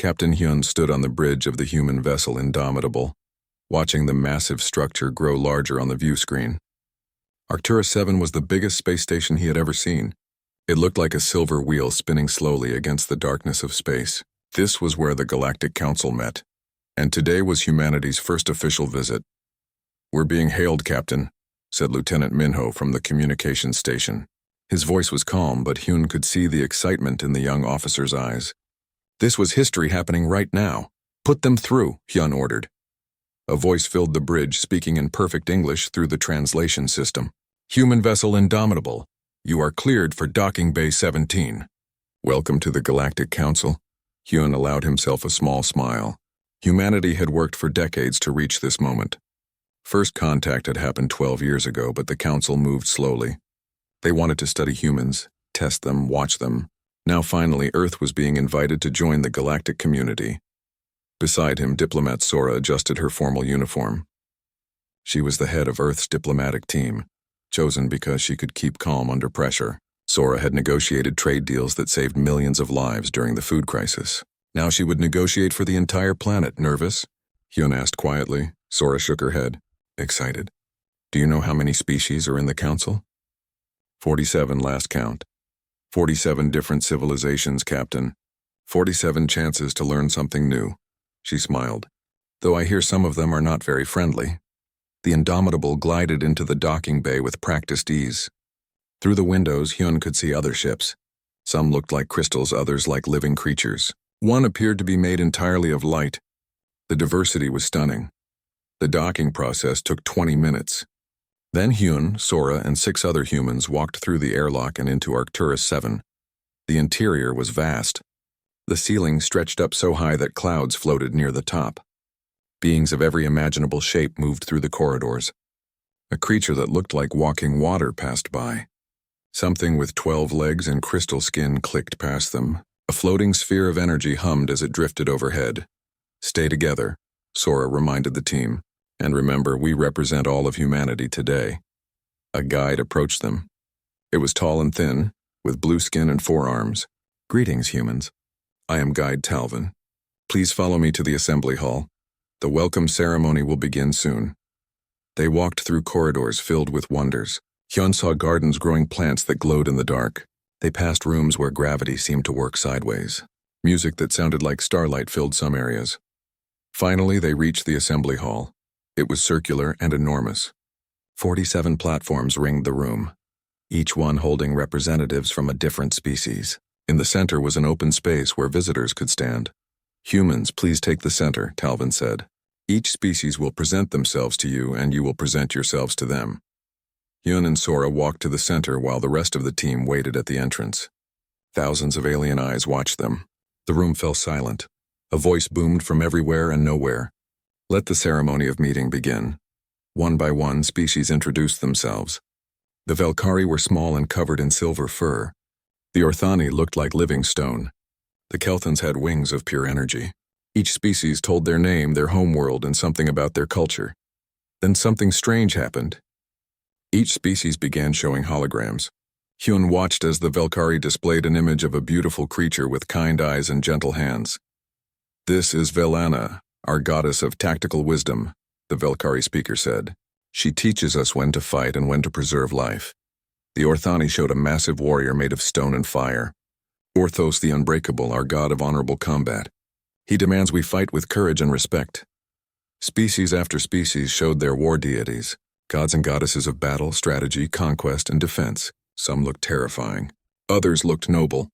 Captain Hyun stood on the bridge of the human vessel Indomitable, watching the massive structure grow larger on the view screen. Arcturus 7 was the biggest space station he had ever seen. It looked like a silver wheel spinning slowly against the darkness of space. This was where the Galactic Council met, and today was humanity's first official visit. "We're being hailed, Captain," said Lieutenant Minho from the communications station. His voice was calm, but Hyun could see the excitement in the young officer's eyes. This was history happening right now. "Put them through," Hyun ordered. A voice filled the bridge, speaking in perfect English through the translation system. "Human vessel Indomitable, you are cleared for docking bay 17. "Welcome to the Galactic Council." Hyun allowed himself a small smile. Humanity had worked for decades to reach this moment. First contact had happened 12 years ago, but the Council moved slowly. They wanted to study humans, test them, watch them. Now finally, Earth was being invited to join the galactic community. Beside him, diplomat Sora adjusted her formal uniform. She was the head of Earth's diplomatic team, chosen because she could keep calm under pressure. Sora had negotiated trade deals that saved millions of lives during the food crisis. Now she would negotiate for the entire planet. "Nervous?" Hyun asked quietly. Sora shook her head. "Excited." "Do you know how many species are in the council?" 47 last count. 47 different civilizations, Captain. 47 chances to learn something new. She smiled. "Though I hear some of them are not very friendly." The Indomitable glided into the docking bay with practiced ease. Through the windows, Hyun could see other ships. Some looked like crystals, others like living creatures. One appeared to be made entirely of light. The diversity was stunning. The docking process took 20 minutes. Then Hyun, Sora, and 6 other humans walked through the airlock and into Arcturus 7. The interior was vast. The ceiling stretched up so high that clouds floated near the top. Beings of every imaginable shape moved through the corridors. A creature that looked like walking water passed by. Something with 12 legs and crystal skin clicked past them. A floating sphere of energy hummed as it drifted overhead. "Stay together," Sora reminded the team. "And remember, we represent all of humanity today." A guide approached them. It was tall and thin, with blue skin and 4 arms. "Greetings, humans. I am Guide Talvin. Please follow me to the assembly hall. The welcome ceremony will begin soon." They walked through corridors filled with wonders. Hyun saw gardens growing plants that glowed in the dark. They passed rooms where gravity seemed to work sideways. Music that sounded like starlight filled some areas. Finally, they reached the assembly hall. It was circular and enormous. 47 platforms ringed the room, each one holding representatives from a different species. In the center was an open space where visitors could stand. "Humans, please take the center," Talvin said. "Each species will present themselves to you, and you will present yourselves to them." Hyun and Sora walked to the center while the rest of the team waited at the entrance. Thousands of alien eyes watched them. The room fell silent. A voice boomed from everywhere and nowhere. "Let the ceremony of meeting begin." One by one, species introduced themselves. The Velkari were small and covered in silver fur. The Orthani looked like living stone. The Kelthans had wings of pure energy. Each species told their name, their homeworld, and something about their culture. Then something strange happened. Each species began showing holograms. Hyun watched as the Velkari displayed an image of a beautiful creature with kind eyes and gentle hands. "This is Velana, our goddess of tactical wisdom," the Velkari speaker said. "She teaches us when to fight and when to preserve life." The Orthani showed a massive warrior made of stone and fire. "Orthos the Unbreakable, our god of honorable combat. He demands we fight with courage and respect." Species after species showed their war deities, gods and goddesses of battle, strategy, conquest, and defense. Some looked terrifying. Others looked noble.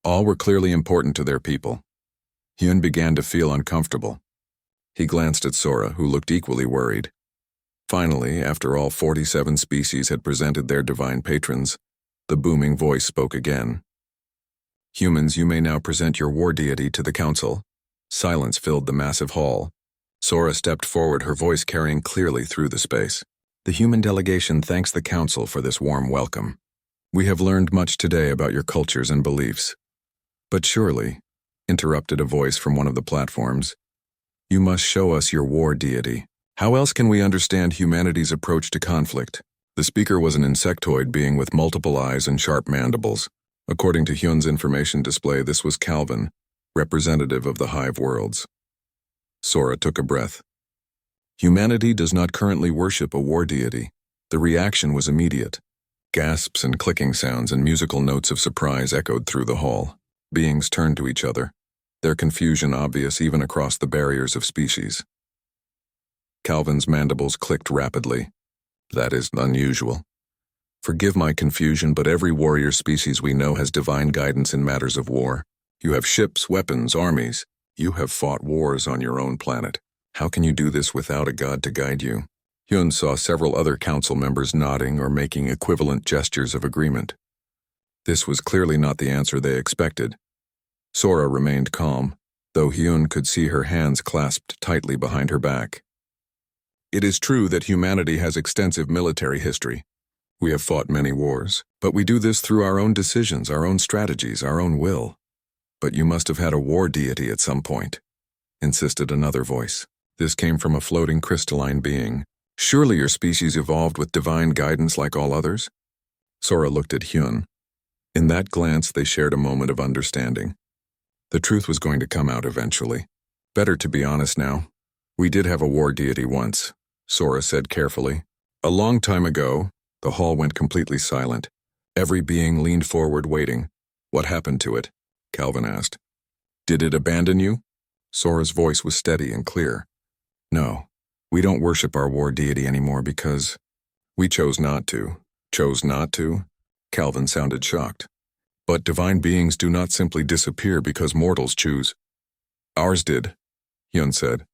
All were clearly important to their people. Hyun began to feel uncomfortable. He glanced at Sora, who looked equally worried. Finally, after all 47 species had presented their divine patrons, the booming voice spoke again. "Humans, you may now present your war deity to the council." Silence filled the massive hall. Sora stepped forward, her voice carrying clearly through the space. "The human delegation thanks the council for this warm welcome. We have learned much today about your cultures and beliefs." "But surely," interrupted a voice from one of the platforms, "you must show us your war deity. How else can we understand humanity's approach to conflict?" The speaker was an insectoid being with multiple eyes and sharp mandibles. According to Hyun's information display, this was Calvin, representative of the hive worlds. Sora took a breath. Humanity does not currently worship a war deity. The reaction was immediate. Gasps and clicking sounds and musical notes of surprise echoed through the hall. Beings turned to each other, their confusion obvious even across the barriers of species. Calvin's mandibles clicked rapidly. That is unusual. Forgive my confusion, but every warrior species we know has divine guidance in matters of war. You have ships, weapons, armies. You have fought wars on your own planet. How can you do this without a god to guide you? Hyun saw several other council members nodding or making equivalent gestures of agreement. This was clearly not the answer they expected. Sora remained calm, though Hyun could see her hands clasped tightly behind her back. It is true that humanity has extensive military history. We have fought many wars, but we do this through our own decisions, our own strategies, our own will. But you must have had a war deity at some point, insisted another voice. This came from a floating crystalline being. Surely your species evolved with divine guidance like all others? Sora looked at Hyun. In that glance, they shared a moment of understanding. The truth was going to come out eventually. Better to be honest now. We did have a war deity once, Sora said carefully. A long time ago. The hall went completely silent. Every being leaned forward, waiting. What happened to it? Calvin asked. Did it abandon you? Sora's voice was steady and clear. No, we don't worship our war deity anymore because we chose not to. Chose not to? Calvin sounded shocked. But divine beings do not simply disappear because mortals choose. Ours did, Hyun said,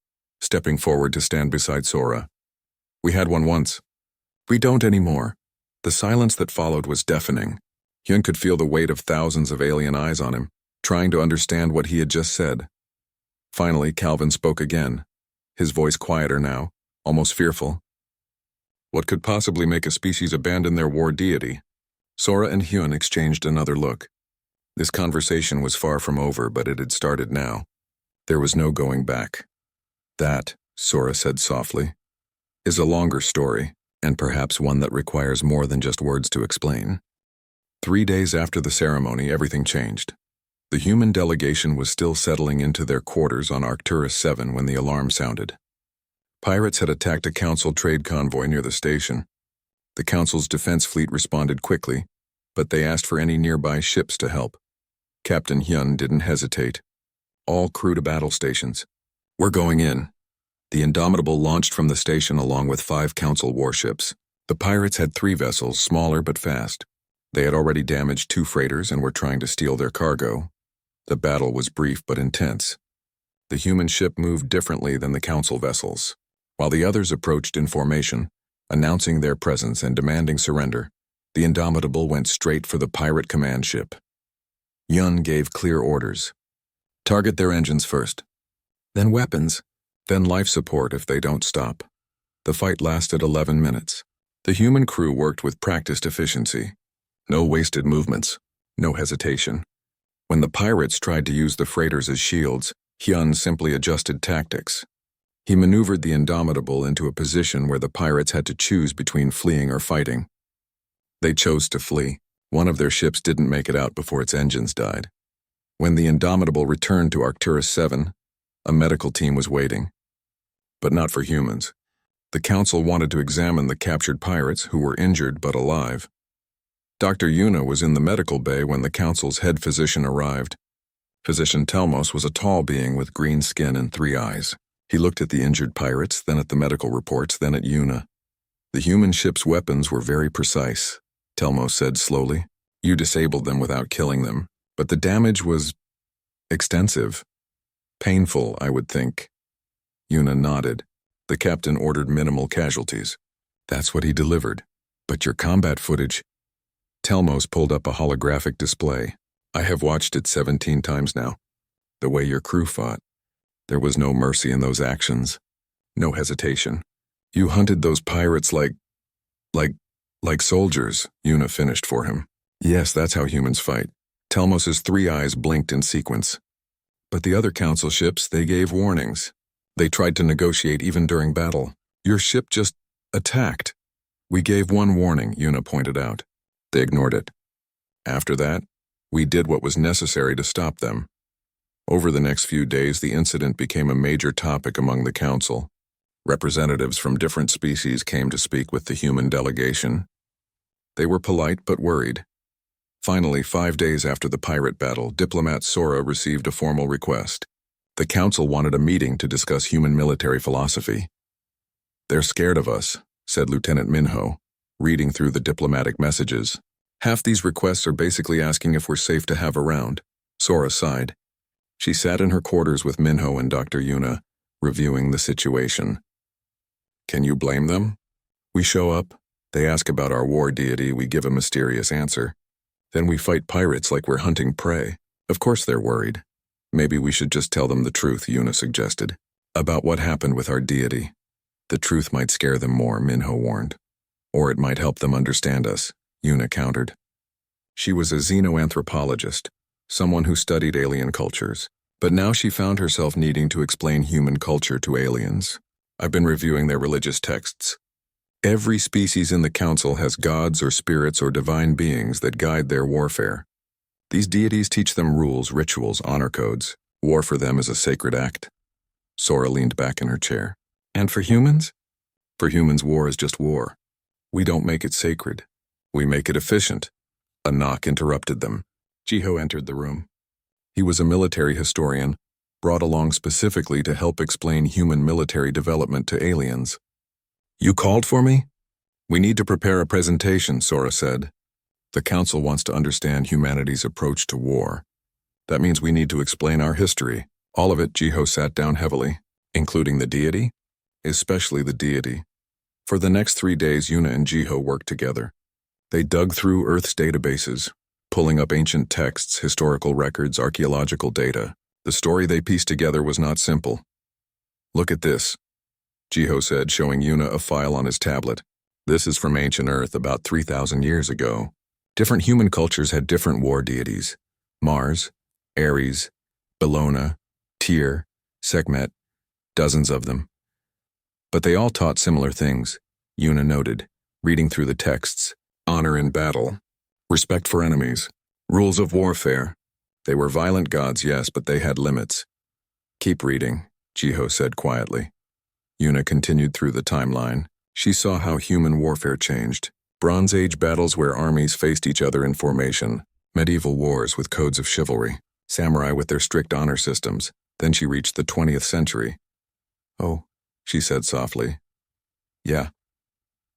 stepping forward to stand beside Sora. We had one once. We don't anymore. The silence that followed was deafening. Hyun could feel the weight of thousands of alien eyes on him, trying to understand what he had just said. Finally, Calvin spoke again, his voice quieter now, almost fearful. What could possibly make a species abandon their war deity? Sora and Hyun exchanged another look. This conversation was far from over, but it had started now. There was no going back. That, Sora said softly, is a longer story, and perhaps one that requires more than just words to explain. 3 days after the ceremony, everything changed. The human delegation was still settling into their quarters on Arcturus 7 when the alarm sounded. Pirates had attacked a council trade convoy near the station. The council's defense fleet responded quickly, but they asked for any nearby ships to help. Captain Hyun didn't hesitate. All crew to battle stations. We're going in. The Indomitable launched from the station along with 5 council warships. The pirates had 3 vessels, smaller but fast. They had already damaged 2 freighters and were trying to steal their cargo. The battle was brief but intense. The human ship moved differently than the council vessels. While the others approached in formation, announcing their presence and demanding surrender, the Indomitable went straight for the pirate command ship. Hyun gave clear orders. Target their engines first, then weapons, then life support if they don't stop. The fight lasted 11 minutes. The human crew worked with practiced efficiency. No wasted movements, no hesitation. When the pirates tried to use the freighters as shields, Hyun simply adjusted tactics. He maneuvered the Indomitable into a position where the pirates had to choose between fleeing or fighting. They chose to flee. One of their ships didn't make it out before its engines died. When the Indomitable returned to Arcturus 7, a medical team was waiting. But not for humans. The council wanted to examine the captured pirates who were injured but alive. Dr. Yuna was in the medical bay when the council's head physician arrived. Physician Telmos was a tall being with green skin and 3 eyes. He looked at the injured pirates, then at the medical reports, then at Yuna. The human ship's weapons were very precise, Telmos said slowly. You disabled them without killing them, but the damage was extensive. Painful, I would think. Yuna nodded. The captain ordered minimal casualties. That's what he delivered. But your combat footage... Telmos pulled up a holographic display. I have watched it 17 times now. The way your crew fought. There was no mercy in those actions. No hesitation. You hunted those pirates like soldiers, Yuna finished for him. Yes, that's how humans fight. Telmos's 3 eyes blinked in sequence. But the other council ships, they gave warnings. They tried to negotiate even during battle. Your ship just attacked. We gave 1 warning, Yuna pointed out. They ignored it. After that, we did what was necessary to stop them. Over the next few days, the incident became a major topic among the council. Representatives from different species came to speak with the human delegation. They were polite but worried. Finally, 5 days after the pirate battle, diplomat Sora received a formal request. The council wanted a meeting to discuss human military philosophy. "They're scared of us," said Lieutenant Minho, reading through the diplomatic messages. "Half these requests are basically asking if we're safe to have around." Sora sighed. She sat in her quarters with Minho and Dr. Yuna, reviewing the situation. "Can you blame them? We show up, they ask about our war deity, we give a mysterious answer. Then we fight pirates like we're hunting prey. Of course they're worried. Maybe we should just tell them the truth," Yuna suggested. "About what happened with our deity. The truth might scare them more," Minho warned. "Or it might help them understand us," Yuna countered. She was a xenoanthropologist, someone who studied alien cultures. But now she found herself needing to explain human culture to aliens. "I've been reviewing their religious texts. Every species in the council has gods or spirits or divine beings that guide their warfare. These deities teach them rules, rituals, honor codes. War for them is a sacred act." Sora leaned back in her chair. "And for humans?" "For humans, war is just war. We don't make it sacred. We make it efficient." A knock interrupted them. Jiho entered the room. He was a military historian, brought along specifically to help explain human military development to aliens. "You called for me?" "We need to prepare a presentation," Sora said. "The council wants to understand humanity's approach to war. That means we need to explain our history." All of it. Jiho sat down heavily. "Including the deity?" "Especially the deity." For the next 3 days, Yuna and Jiho worked together. They dug through Earth's databases, pulling up ancient texts, historical records, archaeological data. The story they pieced together was not simple. "Look at this," Jiho said, showing Yuna a file on his tablet. "This is from ancient Earth about 3,000 years ago. Different human cultures had different war deities. Mars, Ares, Bellona, Tyr, Sekhmet, dozens of them. But they all taught similar things," Yuna noted, reading through the texts. "Honor in battle. Respect for enemies. Rules of warfare. They were violent gods, yes, but they had limits." "Keep reading," Jiho said quietly. Yuna continued through the timeline. She saw how human warfare changed. Bronze Age battles where armies faced each other in formation. Medieval wars with codes of chivalry. Samurai with their strict honor systems. Then she reached the 20th century. "Oh," she said softly. "Yeah,"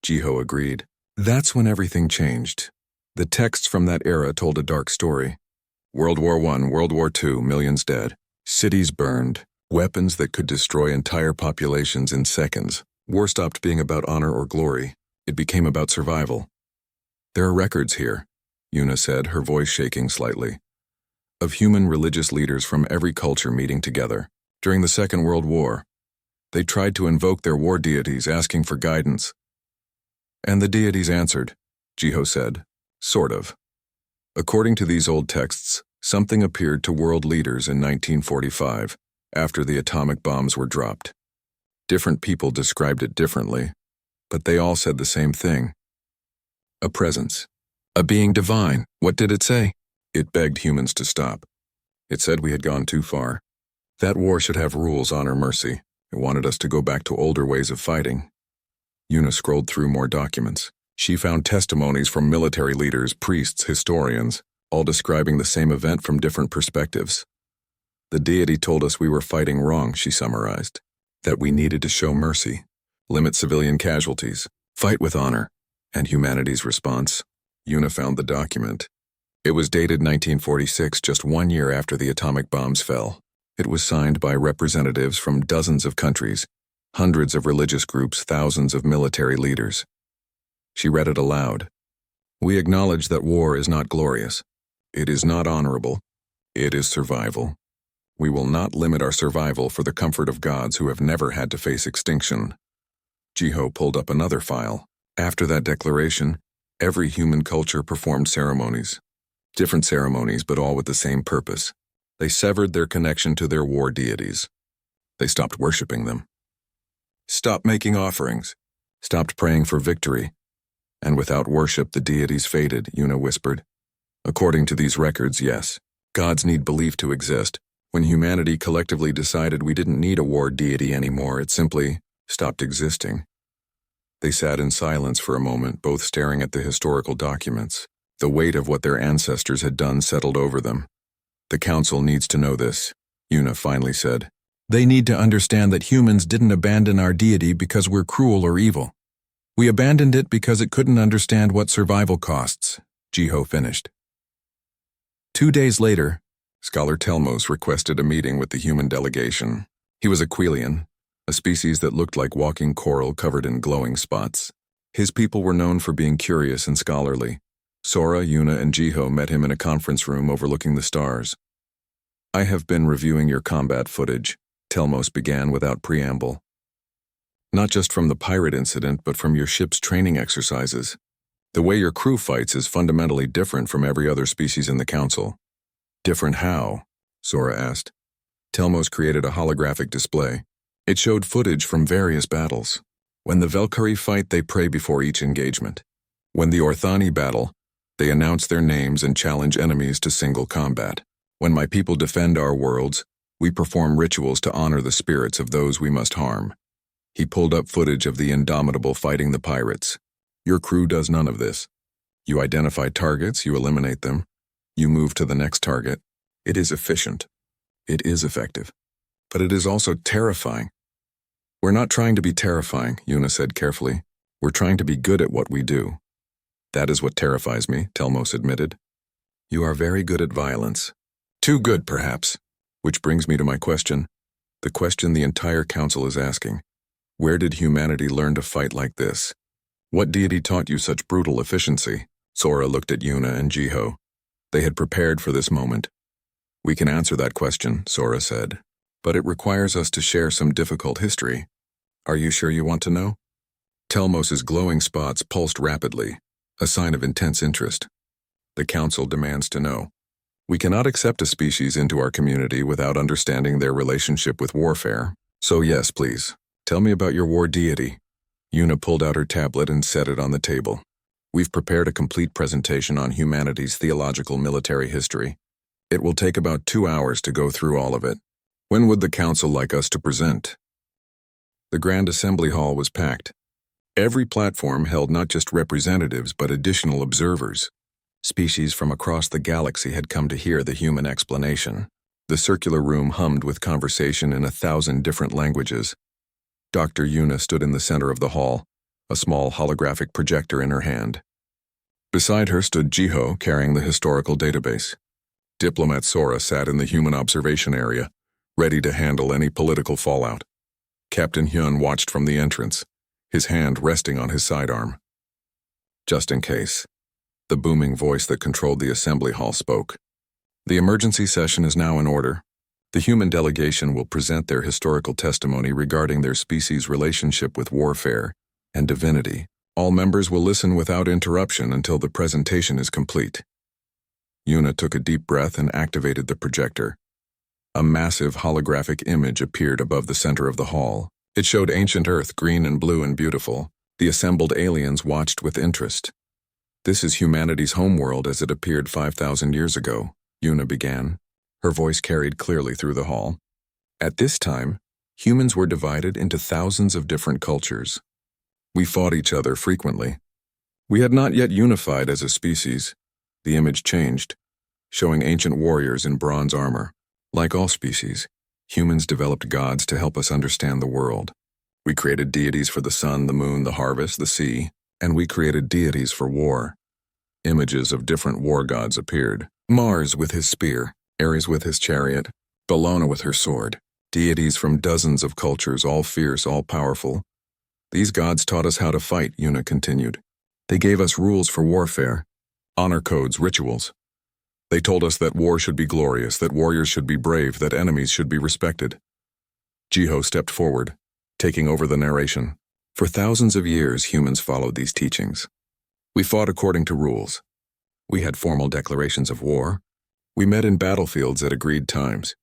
Jiho agreed. "That's when everything changed. The texts from that era told a dark story. World War I, World War II, millions dead. Cities burned. Weapons that could destroy entire populations in seconds. War stopped being about honor or glory. It became about survival. There are records here," Yuna said, her voice shaking slightly, "of human religious leaders from every culture meeting together. During the Second World War, they tried to invoke their war deities, asking for guidance. And the deities answered," Jiho said. "Sort of. According to these old texts, something appeared to world leaders in 1945, after the atomic bombs were dropped. Different people described it differently, but they all said the same thing. A presence. A being divine. What did it say? It begged humans to stop. It said we had gone too far. That war should have rules, honor, mercy. It wanted us to go back to older ways of fighting." Yuna scrolled through more documents. She found testimonies from military leaders, priests, historians, all describing the same event from different perspectives. "The deity told us we were fighting wrong," she summarized. "That we needed to show mercy, limit civilian casualties, fight with honor." And humanity's response? Yuna found the document. It was dated 1946, just 1 year after the atomic bombs fell. It was signed by representatives from dozens of countries, hundreds of religious groups, thousands of military leaders. She read it aloud. "We acknowledge that war is not glorious. It is not honorable. It is survival. We will not limit our survival for the comfort of gods who have never had to face extinction." Jiho pulled up another file. After that declaration, every human culture performed ceremonies. Different ceremonies, but all with the same purpose. They severed their connection to their war deities. They stopped worshiping them. Stopped making offerings. Stopped praying for victory. And without worship, the deities faded, Yuna whispered. "According to these records, yes. Gods need belief to exist, When humanity collectively decided we didn't need a war deity anymore, it simply stopped existing. They sat in silence for a moment, both staring at the historical documents. The weight of what their ancestors had done settled over them. "The Council needs to know this," Una finally said. "They need to understand that humans didn't abandon our deity because we're cruel or evil. We abandoned it because it couldn't understand what survival costs," Jiho finished. 2 days later, Scholar Telmos requested a meeting with the human delegation. He was a Quelian, a species that looked like walking coral covered in glowing spots. His people were known for being curious and scholarly. Sora, Una, and Jiho met him in a conference room overlooking the stars. "I have been reviewing your combat footage," Telmos began without preamble. "Not just from the pirate incident, but from your ship's training exercises. The way your crew fights is fundamentally different from every other species in the Council." "Different how?" Sora asked. Telmos created a holographic display. It showed footage from various battles. When the Valkyrie fight, they pray before each engagement. When the Orthani battle, they announce their names and challenge enemies to single combat. When my people defend our worlds, we perform rituals to honor the spirits of those we must harm. He pulled up footage of the Indomitable fighting the pirates. Your crew does none of this. You identify targets, you eliminate them. You move to the next target. It is efficient. It is effective. But it is also terrifying. "We're not trying to be terrifying," Una said carefully. "We're trying to be good at what we do." "That is what terrifies me," Telmos admitted. "You are very good at violence. Too good, perhaps. Which brings me to my question. The question the entire Council is asking. Where did humanity learn to fight like this? What deity taught you such brutal efficiency?" Sora looked at Una and Jiho. They had prepared for this moment. "We can answer that question," Sora said. "But it requires us to share some difficult history. Are you sure you want to know?" Telmos's glowing spots pulsed rapidly, a sign of intense interest. "The Council demands to know. We cannot accept a species into our community without understanding their relationship with warfare. So yes, please, tell me about your war deity." Una pulled out her tablet and set it on the table. "We've prepared a complete presentation on humanity's theological military history. It will take about 2 hours to go through all of it. When would the Council like us to present?" The Grand Assembly Hall was packed. Every platform held not just representatives but additional observers. Species from across the galaxy had come to hear the human explanation. The circular room hummed with conversation in 1,000 different languages. Dr. Una stood in the center of the hall, a small holographic projector in her hand. Beside her stood Jiho, carrying the historical database. Diplomat Sora sat in the human observation area, ready to handle any political fallout. Captain Hyun watched from the entrance, his hand resting on his sidearm. "Just in case," the booming voice that controlled the assembly hall spoke. "The emergency session is now in order. The human delegation will present their historical testimony regarding their species' relationship with warfare and divinity. All members will listen without interruption until the presentation is complete." Una took a deep breath and activated the projector. A massive holographic image appeared above the center of the hall. It showed ancient Earth, green and blue and beautiful. The assembled aliens watched with interest. "This is humanity's homeworld as it appeared 5,000 years ago," Una began. Her voice carried clearly through the hall. "At this time, humans were divided into thousands of different cultures. We fought each other frequently. We had not yet unified as a species." The image changed, showing ancient warriors in bronze armor. "Like all species, humans developed gods to help us understand the world. We created deities for the sun, the moon, the harvest, the sea, and we created deities for war." Images of different war gods appeared. Mars with his spear, Ares with his chariot, Bellona with her sword. Deities from dozens of cultures, all fierce, all powerful. "These gods taught us how to fight," Una continued. "They gave us rules for warfare, honor codes, rituals. They told us that war should be glorious, that warriors should be brave, that enemies should be respected." Jiho stepped forward, taking over the narration. "For thousands of years, humans followed these teachings. We fought according to rules. We had formal declarations of war. We met in battlefields at agreed times.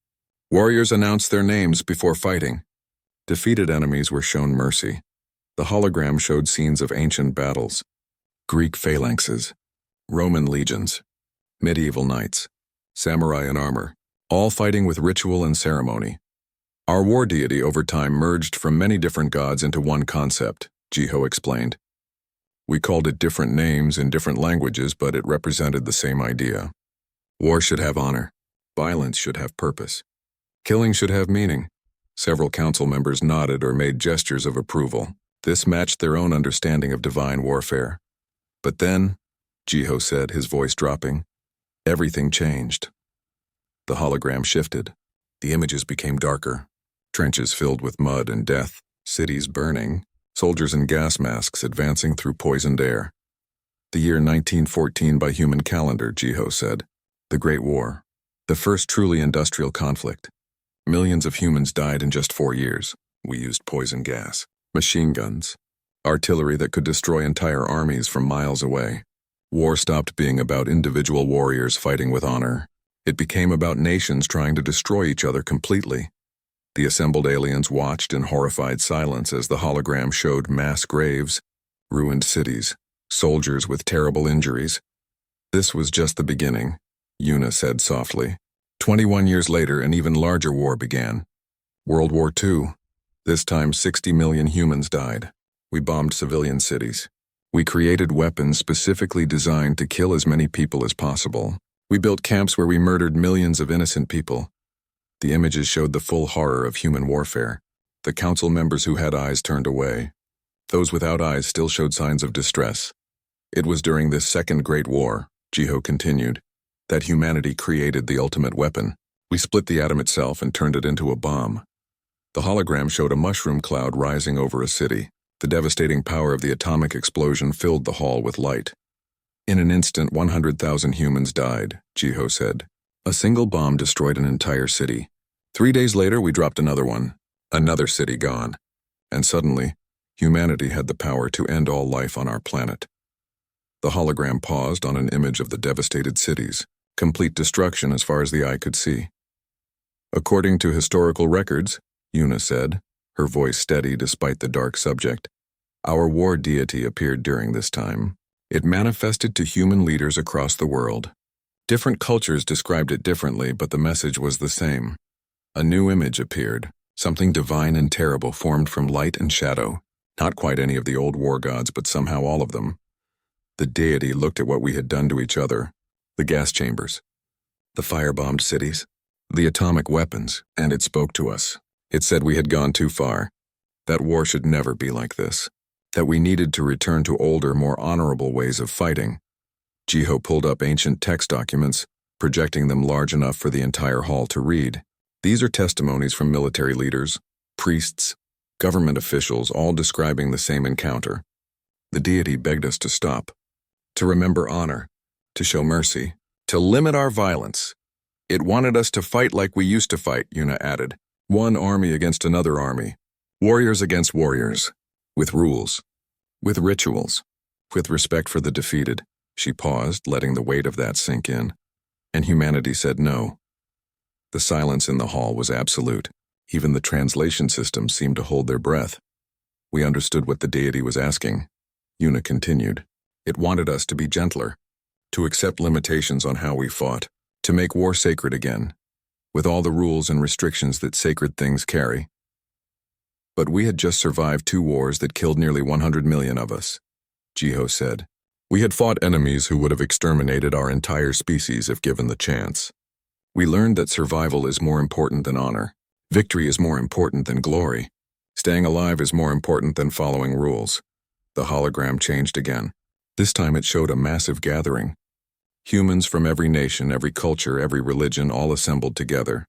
Warriors announced their names before fighting. Defeated enemies were shown mercy. The hologram showed scenes of ancient battles, Greek phalanxes, Roman legions, medieval knights, samurai in armor. all fighting with ritual and ceremony. Our war deity over time merged from many different gods into one concept, Jiho explained. We called it different names in different languages, but it represented the same idea. War should have honor. Violence should have purpose. Killing should have meaning. Several council members nodded or made gestures of approval. This matched their own understanding of divine warfare. But then, Jiho said, his voice dropping, everything changed. The hologram shifted. The images became darker. Trenches filled with mud and death, cities burning, soldiers in gas masks advancing through poisoned air. The year 1914 by human calendar, Jiho said. The Great War. The first truly industrial conflict. Millions of humans died in just 4 years. We used poison gas, machine guns, artillery that could destroy entire armies from miles away. War stopped being about individual warriors fighting with honor. It became about nations trying to destroy each other completely. The assembled aliens watched in horrified silence as the hologram showed mass graves, ruined cities, soldiers with terrible injuries. This was just the beginning, Yuna said softly. 21 years later, an even larger war began. World War II. This time 60 million humans died. We bombed civilian cities. We created weapons specifically designed to kill as many people as possible. We built camps where we murdered millions of innocent people. The images showed the full horror of human warfare. The council members who had eyes turned away. Those without eyes still showed signs of distress. It was during this Second Great War, Jiho continued, that humanity created the ultimate weapon. We split the atom itself and turned it into a bomb. The hologram showed a mushroom cloud rising over a city. The devastating power of the atomic explosion filled the hall with light. In an instant, 100,000 humans died, Jiho said. A single bomb destroyed an entire city. 3 days later, we dropped another one. Another city gone. And suddenly, humanity had the power to end all life on our planet. The hologram paused on an image of the devastated cities. Complete destruction as far as the eye could see. According to historical records, Yuna said, her voice steady despite the dark subject, our war deity appeared during this time. It manifested to human leaders across the world. Different cultures described it differently, but the message was the same. A new image appeared. Something divine and terrible formed from light and shadow. Not quite any of the old war gods, but somehow all of them. The deity looked at what we had done to each other. The gas chambers. The firebombed cities. The atomic weapons, and it spoke to us. It said we had gone too far. That war should never be like this. That we needed to return to older, more honorable ways of fighting. Jiho pulled up ancient text documents, projecting them large enough for the entire hall to read. These are testimonies from military leaders, priests, government officials, all describing the same encounter. The deity begged us to stop, to remember honor, to show mercy, to limit our violence. It wanted us to fight like we used to fight, Yuna added. One army against another army. Warriors against warriors. With rules. With rituals. With respect for the defeated. She paused, letting the weight of that sink in. And humanity said no. The silence in the hall was absolute. Even the translation system seemed to hold their breath. We understood what the deity was asking. Yuna continued. It wanted us to be gentler, to accept limitations on how we fought, to make war sacred again, with all the rules and restrictions that sacred things carry. But we had just survived 2 wars that killed nearly 100 million of us, Jiho said. We had fought enemies who would have exterminated our entire species if given the chance. We learned that survival is more important than honor. Victory is more important than glory. Staying alive is more important than following rules. The hologram changed again. This time it showed a massive gathering. Humans from every nation, every culture, every religion, all assembled together.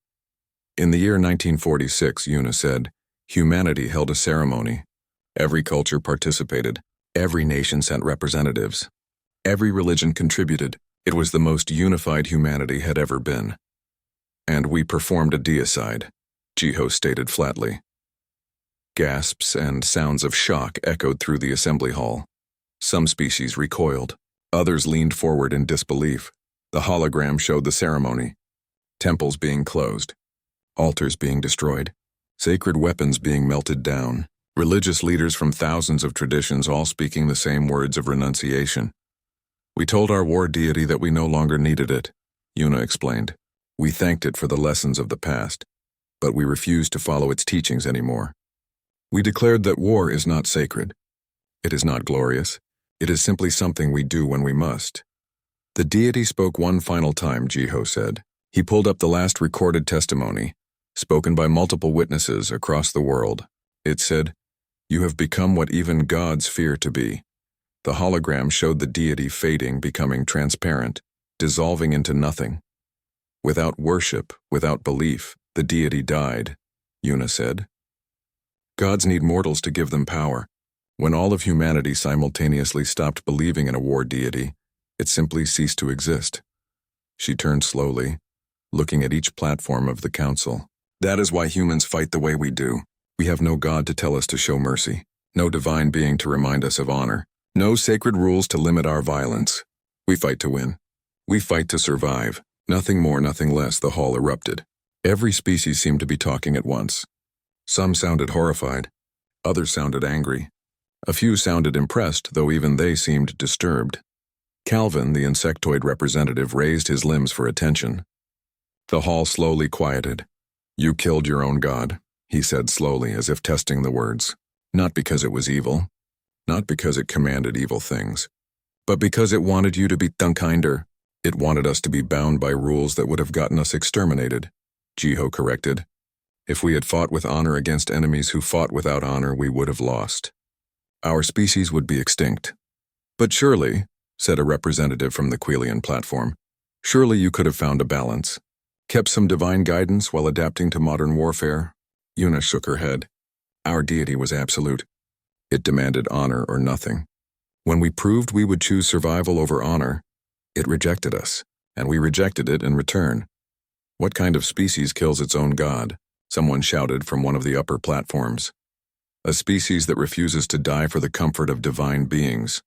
In the year 1946, Yuna said, humanity held a ceremony. Every culture participated. Every nation sent representatives. Every religion contributed. It was the most unified humanity had ever been. And we performed a deicide, Jiho stated flatly. Gasps and sounds of shock echoed through the assembly hall. Some species recoiled. Others leaned forward in disbelief. The hologram showed the ceremony. Temples being closed. Altars being destroyed. Sacred weapons being melted down. Religious leaders from thousands of traditions all speaking the same words of renunciation. We told our war deity that we no longer needed it, Yuna explained. We thanked it for the lessons of the past, but we refused to follow its teachings anymore. We declared that war is not sacred. It is not glorious. It is simply something we do when we must. The deity spoke one final time, Jiho said. He pulled up the last recorded testimony, spoken by multiple witnesses across the world. It said, "You have become what even gods fear to be." The hologram showed the deity fading, becoming transparent, dissolving into nothing. Without worship, without belief, the deity died, Yuna said. Gods need mortals to give them power. When all of humanity simultaneously stopped believing in a war deity, it simply ceased to exist. She turned slowly, looking at each platform of the council. That is why humans fight the way we do. We have no God to tell us to show mercy, no divine being to remind us of honor, no sacred rules to limit our violence. We fight to win. We fight to survive. Nothing more, nothing less, the hall erupted. Every species seemed to be talking at once. Some sounded horrified. Others sounded angry. A few sounded impressed, though even they seemed disturbed. Calvin, the insectoid representative, raised his limbs for attention. The hall slowly quieted. "You killed your own god," he said slowly, as if testing the words. Not because it was evil, not because it commanded evil things, but because it wanted you to be unkinder. It wanted us to be bound by rules that would have gotten us exterminated, Jiho corrected. If we had fought with honor against enemies who fought without honor, we would have lost. Our species would be extinct. But surely, said a representative from the Quilian platform, surely you could have found a balance. Kept some divine guidance while adapting to modern warfare? Yuna shook her head. Our deity was absolute. It demanded honor or nothing. When we proved we would choose survival over honor, it rejected us, and we rejected it in return. What kind of species kills its own god? Someone shouted from one of the upper platforms. A species that refuses to die for the comfort of divine beings,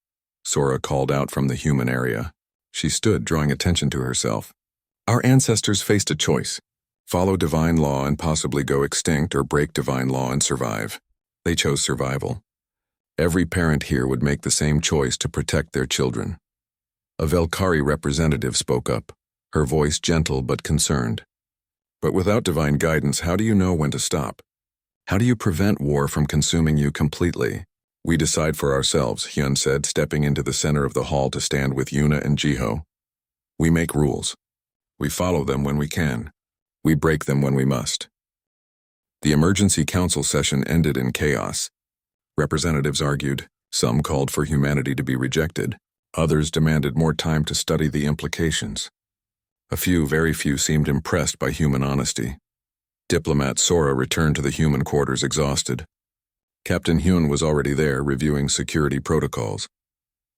Sora called out from the human area. She stood, drawing attention to herself. Our ancestors faced a choice: follow divine law and possibly go extinct, or break divine law and survive. They chose survival. Every parent here would make the same choice to protect their children. A Velkari representative spoke up, her voice gentle but concerned. But without divine guidance, how do you know when to stop? How do you prevent war from consuming you completely? We decide for ourselves, Hyun said, stepping into the center of the hall to stand with Yuna and Jiho. We make rules. We follow them when we can. We break them when we must. The emergency council session ended in chaos. Representatives argued. Some called for humanity to be rejected. Others demanded more time to study the implications. A few, very few, seemed impressed by human honesty. Diplomat Sora returned to the human quarters exhausted. Captain Hyun was already there, reviewing security protocols.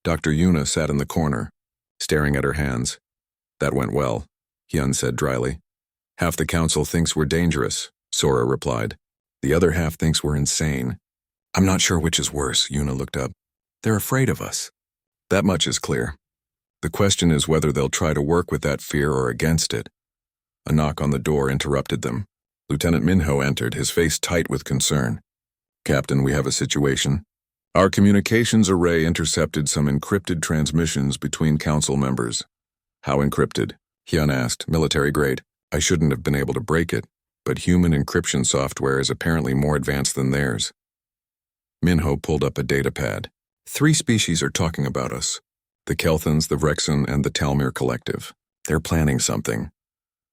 Dr. Yuna sat in the corner, staring at her hands. That went well, Hyun said dryly. Half the council thinks we're dangerous, Sora replied. The other half thinks we're insane. I'm not sure which is worse, Yuna looked up. They're afraid of us. That much is clear. The question is whether they'll try to work with that fear or against it. A knock on the door interrupted them. Lieutenant Minho entered, his face tight with concern. Captain, we have a situation. Our communications array intercepted some encrypted transmissions between council members. How encrypted? Hyun asked, military grade. I shouldn't have been able to break it, but human encryption software is apparently more advanced than theirs. Minho pulled up a datapad. 3 species are talking about us. The Kelthans, the Vrexen, and the Talmir Collective. They're planning something.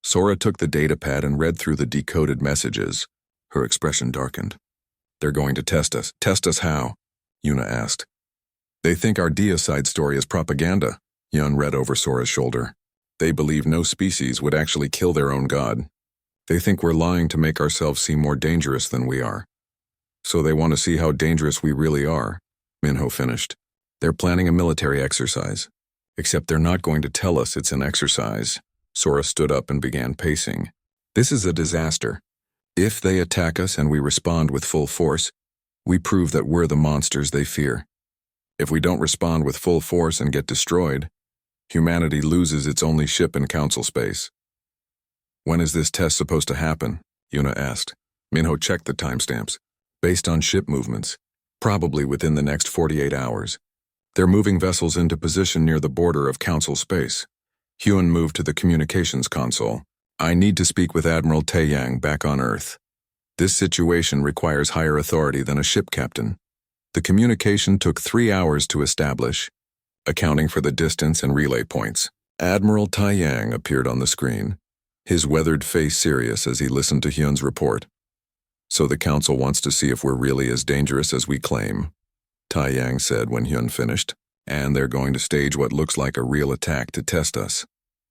Sora took the datapad and read through the decoded messages. Her expression darkened. They're going to test us. Test us how? Yuna asked. They think our deicide story is propaganda, Hyun read over Sora's shoulder. They believe no species would actually kill their own god. They think we're lying to make ourselves seem more dangerous than we are. So they want to see how dangerous we really are, Minho finished. They're planning a military exercise. Except they're not going to tell us it's an exercise. Sora stood up and began pacing. This is a disaster. If they attack us and we respond with full force, we prove that we're the monsters they fear. If we don't respond with full force and get destroyed, humanity loses its only ship in council space. When is this test supposed to happen? Yuna asked. Minho checked the timestamps. Based on ship movements, probably within the next 48 hours. They're moving vessels into position near the border of council space. Hyun moved to the communications console. I need to speak with Admiral Taeyang back on Earth. This situation requires higher authority than a ship captain. The communication took 3 hours to establish, accounting for the distance and relay points. Admiral Taeyang appeared on the screen, his weathered face serious as he listened to Hyun's report. So the Council wants to see if we're really as dangerous as we claim, Taeyang said when Hyun finished, and they're going to stage what looks like a real attack to test us.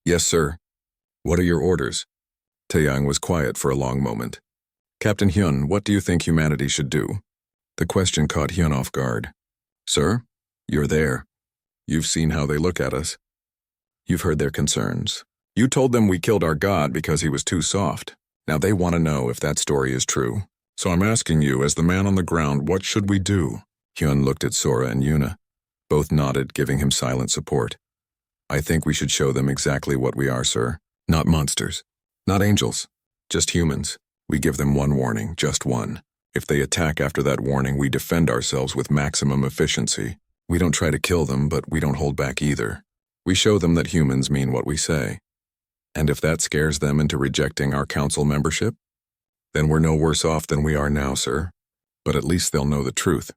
Yes, sir. What are your orders? Taeyang was quiet for a long moment. Captain Hyun, what do you think humanity should do? The question caught Hyun off guard. Sir, you're there. You've seen how they look at us. You've heard their concerns. You told them we killed our god because he was too soft. Now they want to know if that story is true. So I'm asking you, as the man on the ground, what should we do? Hyun looked at Sora and Yuna. Both nodded, giving him silent support. I think we should show them exactly what we are, sir. Not monsters. Not angels. Just humans. We give them one warning, just one. If they attack after that warning, we defend ourselves with maximum efficiency. We don't try to kill them, but we don't hold back either. We show them that humans mean what we say. And if that scares them into rejecting our council membership, then we're no worse off than we are now, sir. But at least they'll know the truth.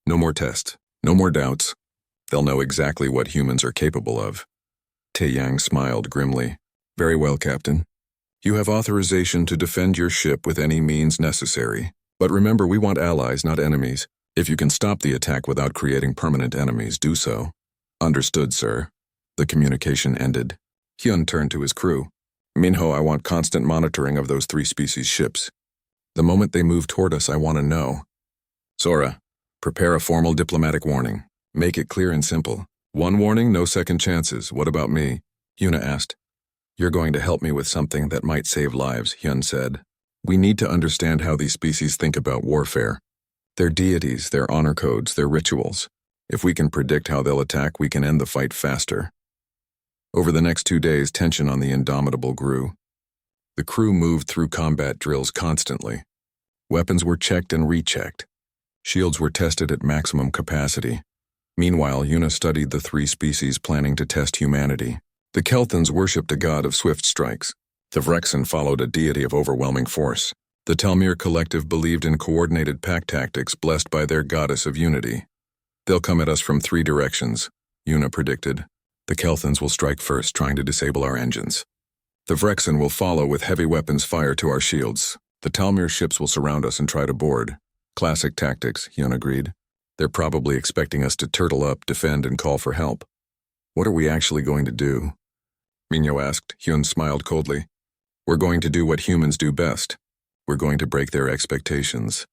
No more tests. No more doubts. They'll know exactly what humans are capable of. Taeyang smiled grimly. Very well, Captain. You have authorization to defend your ship with any means necessary. But remember, we want allies, not enemies. If you can stop the attack without creating permanent enemies, do so. Understood, sir. The communication ended. Hyun turned to his crew. Minho, I want constant monitoring of those 3 species ships. The moment they move toward us, I want to know. Sora, prepare a formal diplomatic warning. Make it clear and simple. One warning, no second chances. What about me? Yuna asked. You're going to help me with something that might save lives, Hyun said. We need to understand how these species think about warfare. Their deities, their honor codes, their rituals. If we can predict how they'll attack, we can end the fight faster. Over the next 2 days, tension on the Indomitable grew. The crew moved through combat drills constantly. Weapons were checked and rechecked. Shields were tested at maximum capacity. Meanwhile, Yuna studied the 3 species planning to test humanity. The Kelthans worshipped a god of swift strikes. The Vrexen followed a deity of overwhelming force. The Talmir collective believed in coordinated pack tactics blessed by their goddess of unity. They'll come at us from 3 directions, Yuna predicted. The Kelthans will strike first, trying to disable our engines. The Vrexen will follow with heavy weapons fire to our shields. The Talmir ships will surround us and try to board. Classic tactics, Hyun agreed. They're probably expecting us to turtle up, defend, and call for help. What are we actually going to do? Minho asked. Hyun smiled coldly. We're going to do what humans do best. We're going to break their expectations.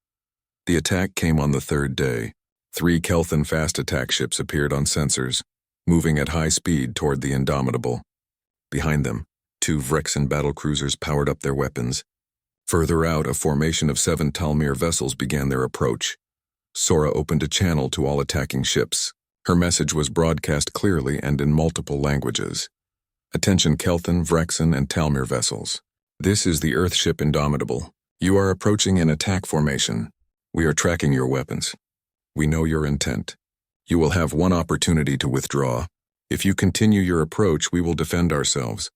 The attack came on the 3rd day. 3 Kelthan fast attack ships appeared on sensors, moving at high speed toward the Indomitable. Behind them, 2 Vrexen battlecruisers powered up their weapons. Further out, a formation of 7 Talmir vessels began their approach. Sora opened a channel to all attacking ships. Her message was broadcast clearly and in multiple languages. Attention Kelthan, Vrexen, and Talmir vessels. This is the Earthship Indomitable. You are approaching in attack formation. We are tracking your weapons. We know your intent. You will have one opportunity to withdraw. If you continue your approach, we will defend ourselves.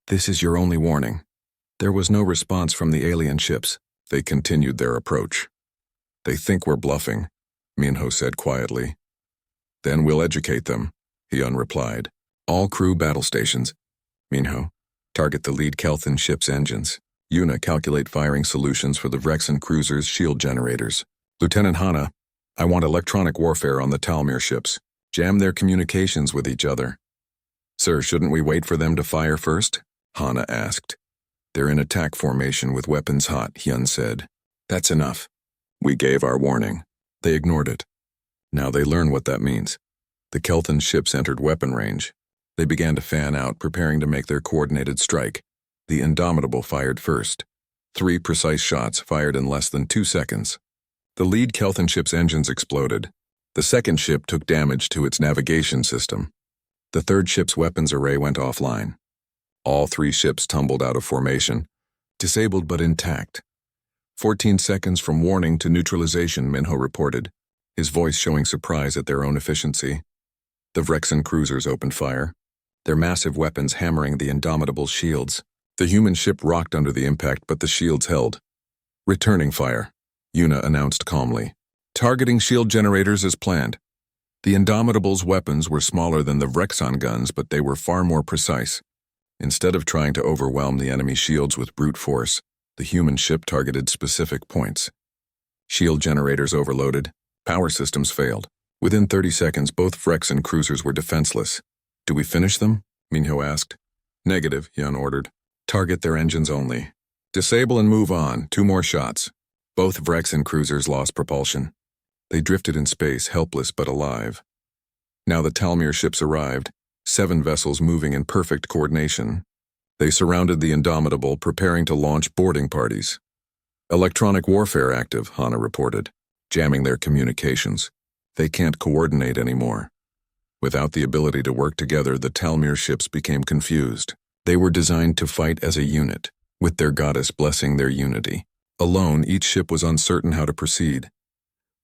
This is your only warning. There was no response from the alien ships. They continued their approach. They think we're bluffing, Minho said quietly. Then we'll educate them, Hyun replied. All crew battle stations. Minho, target the lead Kelthan ship's engines. Yuna, calculate firing solutions for the Vrexen cruiser's shield generators. Lieutenant Hana, I want electronic warfare on the Talmir ships. Jam their communications with each other. Sir, shouldn't we wait for them to fire first? Hana asked. They're in attack formation with weapons hot, Hyun said. That's enough. We gave our warning. They ignored it. Now they learn what that means. The Kelthan ships entered weapon range. They began to fan out, preparing to make their coordinated strike. The Indomitable fired first. 3 precise shots fired in less than 2 seconds. The lead Kelthan ship's engines exploded. The second ship took damage to its navigation system. The third ship's weapons array went offline. All 3 ships tumbled out of formation, disabled but intact. 14 seconds from warning to neutralization, Minho reported, his voice showing surprise at their own efficiency. The Vrexen cruisers opened fire, their massive weapons hammering the Indomitable's shields. The human ship rocked under the impact, but the shields held. Returning fire, Yuna announced calmly. Targeting shield generators as planned. The Indomitable's weapons were smaller than the Vrexon guns, but they were far more precise. Instead of trying to overwhelm the enemy shields with brute force, the human ship targeted specific points. Shield generators overloaded. Power systems failed. Within 30 seconds, both Vrexon cruisers were defenseless. Do we finish them? Minho asked. Negative, Yun ordered. Target their engines only. Disable and move on. 2 more shots. Both Vrexon cruisers lost propulsion. They drifted in space, helpless but alive. Now the Talmir ships arrived, 7 vessels moving in perfect coordination. They surrounded the Indomitable, preparing to launch boarding parties. Electronic warfare active, Hana reported, jamming their communications. They can't coordinate anymore. Without the ability to work together, the Talmir ships became confused. They were designed to fight as a unit, with their goddess blessing their unity. Alone, each ship was uncertain how to proceed.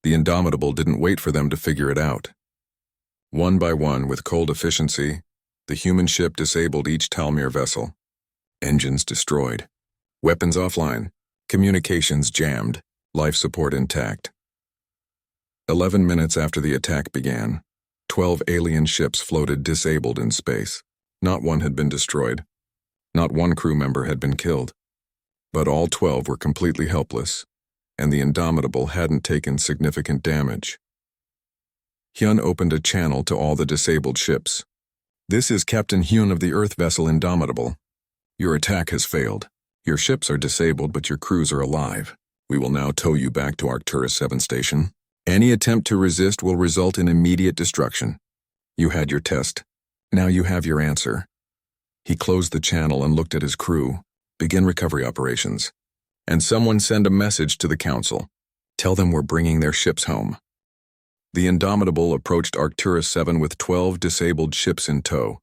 The Indomitable didn't wait for them to figure it out. One by one, with cold efficiency, the human ship disabled each Talmir vessel. Engines destroyed. Weapons offline. Communications jammed. Life support intact. 11 minutes after the attack began, 12 alien ships floated disabled in space. Not one had been destroyed. Not one crew member had been killed. But all 12 were completely helpless, and the Indomitable hadn't taken significant damage. Hyun opened a channel to all the disabled ships. This is Captain Hyun of the Earth vessel Indomitable. Your attack has failed. Your ships are disabled, but your crews are alive. We will now tow you back to Arcturus 7 station. Any attempt to resist will result in immediate destruction. You had your test. Now you have your answer. He closed the channel and looked at his crew. Begin recovery operations. And someone send a message to the council. Tell them we're bringing their ships home. The Indomitable approached Arcturus 7 with 12 disabled ships in tow.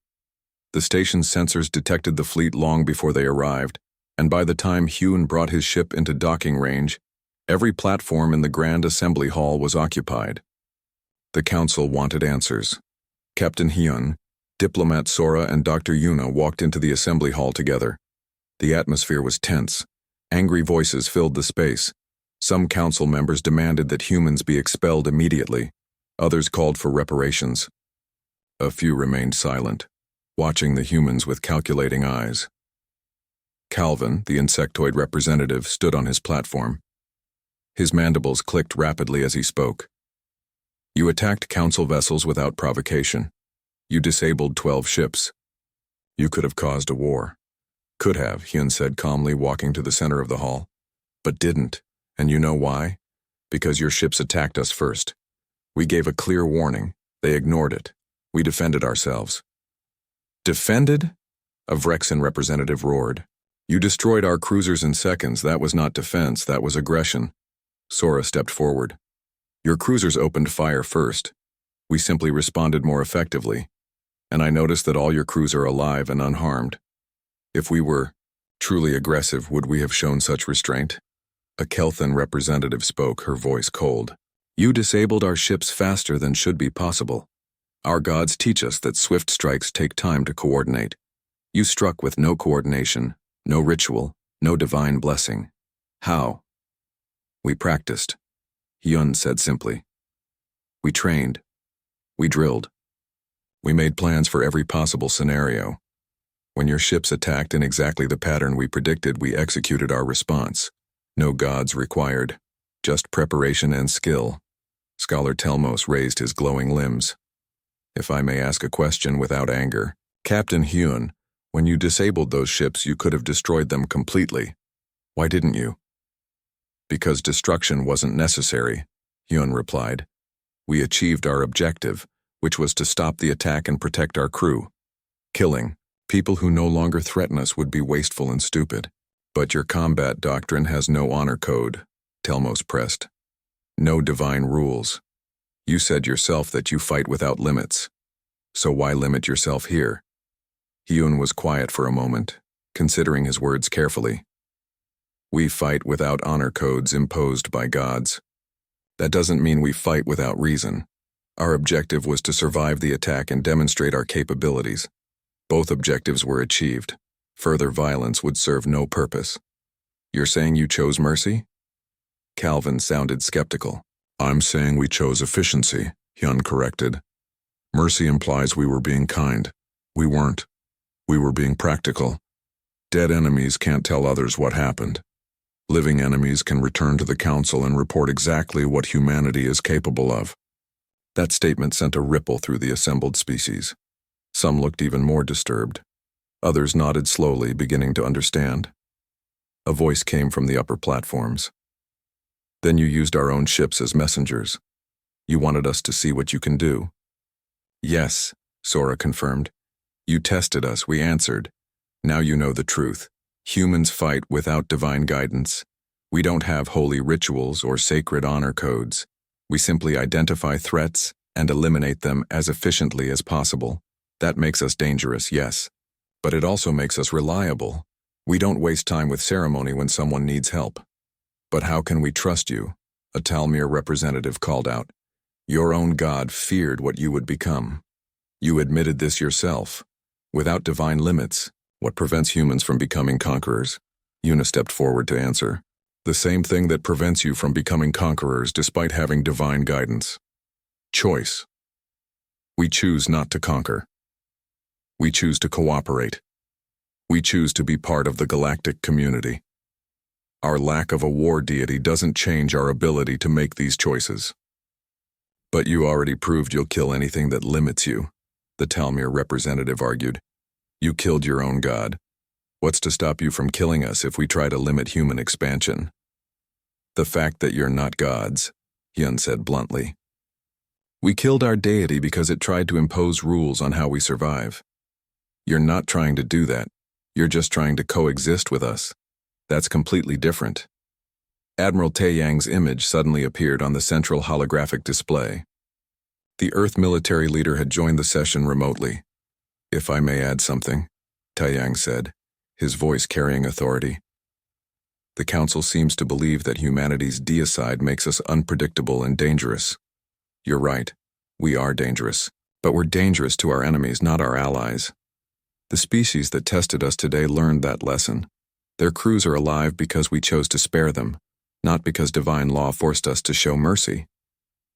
The station's sensors detected the fleet long before they arrived, and by the time Hyun brought his ship into docking range, every platform in the Grand Assembly Hall was occupied. The council wanted answers. Captain Hyun, Diplomat Sora, and Dr. Yuna walked into the assembly hall together. The atmosphere was tense. Angry voices filled the space. Some council members demanded that humans be expelled immediately. Others called for reparations. A few remained silent, watching the humans with calculating eyes. Calvin, the insectoid representative, stood on his platform. His mandibles clicked rapidly as he spoke. You attacked council vessels without provocation. You disabled 12 ships. You could have caused a war. Could have, Hyun said calmly, walking to the center of the hall. But didn't. And you know why? Because your ships attacked us first. We gave a clear warning. They ignored it. We defended ourselves. Defended? A Vrexon representative roared. You destroyed our cruisers in seconds. That was not defense, that was aggression. Sora stepped forward. Your cruisers opened fire first. We simply responded more effectively. And I noticed that all your crews are alive and unharmed. If we were truly aggressive, would we have shown such restraint? A Kelthan representative spoke, her voice cold. You disabled our ships faster than should be possible. Our gods teach us that swift strikes take time to coordinate. You struck with no coordination, no ritual, no divine blessing. How? We practiced, Hyun said simply. We trained. We drilled. We made plans for every possible scenario. When your ships attacked in exactly the pattern we predicted, we executed our response. No gods required, just preparation and skill. Scholar Telmos raised his glowing limbs. If I may ask a question without anger, Captain Hyun, when you disabled those ships, you could have destroyed them completely. Why didn't you? Because destruction wasn't necessary, Hyun replied. We achieved our objective, which was to stop the attack and protect our crew. Killing people who no longer threaten us would be wasteful and stupid. But your combat doctrine has no honor code, Telmos pressed. No divine rules. You said yourself that you fight without limits. So why limit yourself here? Hyun was quiet for a moment, considering his words carefully. We fight without honor codes imposed by gods. That doesn't mean we fight without reason. Our objective was to survive the attack and demonstrate our capabilities. Both objectives were achieved. Further violence would serve no purpose. You're saying you chose mercy? Calvin sounded skeptical. I'm saying we chose efficiency, Hyun corrected. Mercy implies we were being kind. We weren't. We were being practical. Dead enemies can't tell others what happened. Living enemies can return to the council and report exactly what humanity is capable of. That statement sent a ripple through the assembled species. Some looked even more disturbed. Others nodded slowly, beginning to understand. A voice came from the upper platforms. Then you used our own ships as messengers. You wanted us to see what you can do. Yes, Sora confirmed. You tested us, we answered. Now you know the truth. Humans fight without divine guidance. We don't have holy rituals or sacred honor codes. We simply identify threats and eliminate them as efficiently as possible. That makes us dangerous, yes. But it also makes us reliable. We don't waste time with ceremony when someone needs help. But how can we trust you? A Talmir representative called out. Your own god feared what you would become. You admitted this yourself. Without divine limits, what prevents humans from becoming conquerors? Yuna stepped forward to answer. The same thing that prevents you from becoming conquerors despite having divine guidance. Choice. We choose not to conquer. We choose to cooperate. We choose to be part of the galactic community. Our lack of a war deity doesn't change our ability to make these choices. But you already proved you'll kill anything that limits you, the Talmir representative argued. You killed your own god. What's to stop you from killing us if we try to limit human expansion? The fact that you're not gods, Hyun said bluntly. We killed our deity because it tried to impose rules on how we survive. You're not trying to do that. You're just trying to coexist with us. That's completely different. Admiral Taeyang's image suddenly appeared on the central holographic display. The Earth military leader had joined the session remotely. If I may add something, Taeyang said, his voice carrying authority. The Council seems to believe that humanity's deicide makes us unpredictable and dangerous. You're right, we are dangerous, but we're dangerous to our enemies, not our allies. The species that tested us today learned that lesson. Their crews are alive because we chose to spare them, not because divine law forced us to show mercy.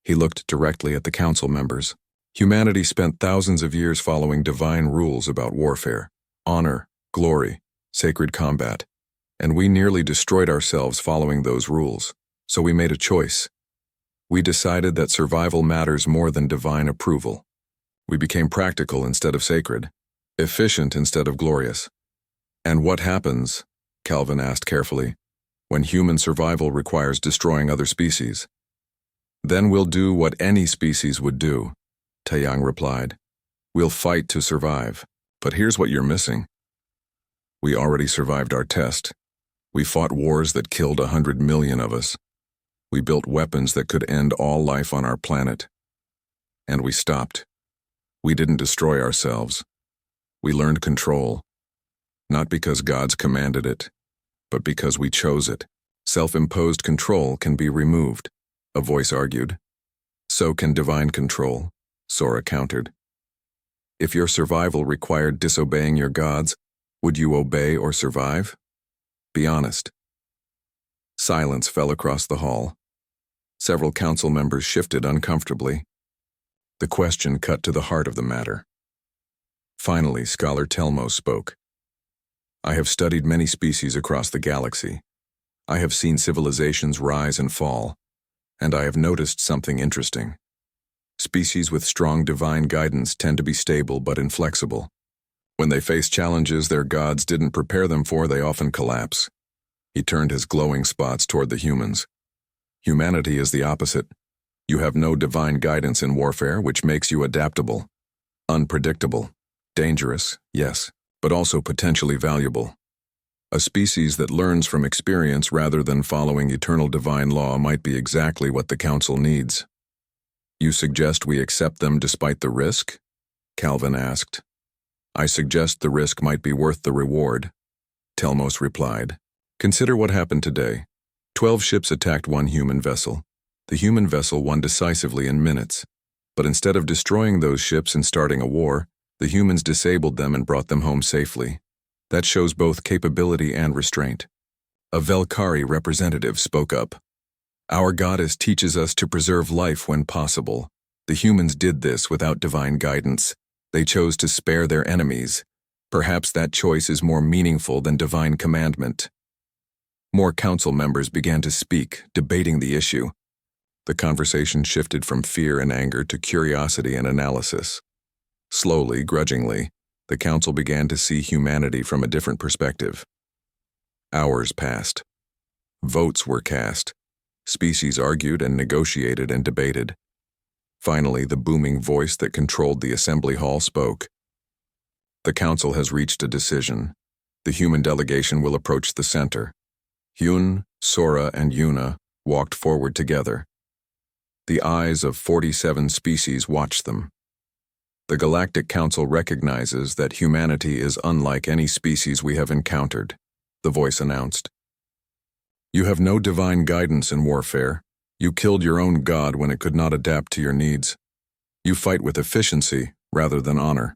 He looked directly at the council members. Humanity spent thousands of years following divine rules about warfare, honor, glory, sacred combat, and we nearly destroyed ourselves following those rules, so we made a choice. We decided that survival matters more than divine approval. We became practical instead of sacred, efficient instead of glorious. And what happens, Calvin asked carefully, when human survival requires destroying other species? Then we'll do what any species would do, Taeyang replied. We'll fight to survive. But here's what you're missing. We already survived our test. We fought wars that killed 100 million of us. We built weapons that could end all life on our planet. And we stopped. We didn't destroy ourselves. We learned control. Not because gods commanded it, but because we chose it. Self-imposed control can be removed, a voice argued. So can divine control, Sora countered. If your survival required disobeying your gods, would you obey or survive? Be honest. Silence fell across the hall. Several council members shifted uncomfortably. The question cut to the heart of the matter. Finally, Scholar Telmo spoke. I have studied many species across the galaxy. I have seen civilizations rise and fall, and I have noticed something interesting. Species with strong divine guidance tend to be stable but inflexible. When they face challenges their gods didn't prepare them for, they often collapse. He turned his glowing spots toward the humans. Humanity is the opposite. You have no divine guidance in warfare, which makes you adaptable, unpredictable, dangerous, yes, but also potentially valuable. A species that learns from experience rather than following eternal divine law might be exactly what the Council needs. You suggest we accept them despite the risk? Calvin asked. I suggest the risk might be worth the reward, Telmos replied. Consider what happened today. 12 ships attacked one human vessel. The human vessel won decisively in minutes. But instead of destroying those ships and starting a war, the humans disabled them and brought them home safely. That shows both capability and restraint. A Velkari representative spoke up. Our goddess teaches us to preserve life when possible. The humans did this without divine guidance. They chose to spare their enemies. Perhaps that choice is more meaningful than divine commandment. More council members began to speak, debating the issue. The conversation shifted from fear and anger to curiosity and analysis. Slowly, grudgingly, the council began to see humanity from a different perspective. Hours passed. Votes were cast. Species argued and negotiated and debated. Finally, the booming voice that controlled the assembly hall spoke. The council has reached a decision. The human delegation will approach the center. Hyun, Sora, and Yuna walked forward together. The eyes of 47 species watched them. The Galactic Council recognizes that humanity is unlike any species we have encountered, the voice announced. You have no divine guidance in warfare. You killed your own god when it could not adapt to your needs. You fight with efficiency rather than honor.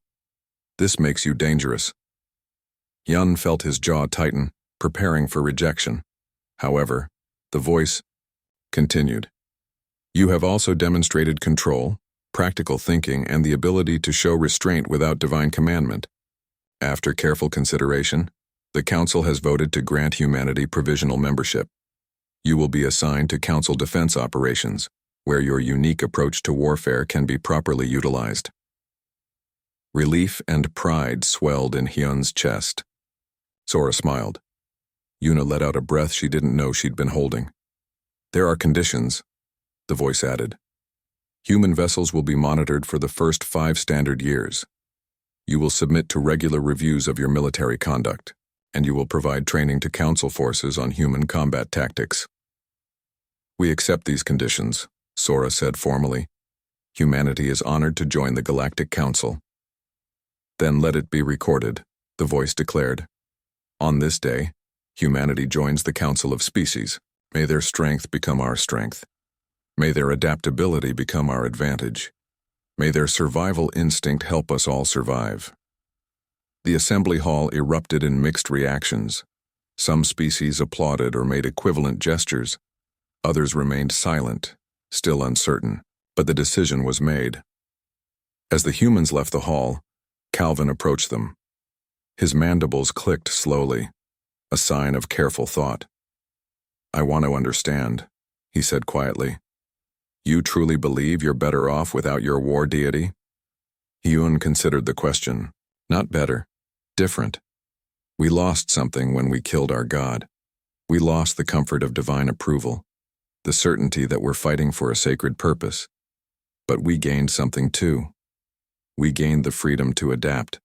This makes you dangerous. Hyun felt his jaw tighten, preparing for rejection. However, the voice continued. You have also demonstrated control, practical thinking, and the ability to show restraint without divine commandment. After careful consideration, the Council has voted to grant humanity provisional membership. You will be assigned to Council defense operations, where your unique approach to warfare can be properly utilized. Relief and pride swelled in Hyun's chest. Sora smiled. Yuna let out a breath she didn't know she'd been holding. There are conditions, the voice added. Human vessels will be monitored for the first 5 standard years. You will submit to regular reviews of your military conduct, and you will provide training to Council forces on human combat tactics. We accept these conditions, Sora said formally. Humanity is honored to join the Galactic Council. Then let it be recorded, the voice declared. On this day, humanity joins the Council of Species. May their strength become our strength. May their adaptability become our advantage. May their survival instinct help us all survive. The assembly hall erupted in mixed reactions. Some species applauded or made equivalent gestures. Others remained silent, still uncertain, but the decision was made. As the humans left the hall, Calvin approached them. His mandibles clicked slowly, a sign of careful thought. I want to understand, he said quietly. You truly believe you're better off without your war deity? Hyun considered the question. Not better, different. We lost something when we killed our god. We lost the comfort of divine approval, the certainty that we're fighting for a sacred purpose. But we gained something too. We gained the freedom to adapt.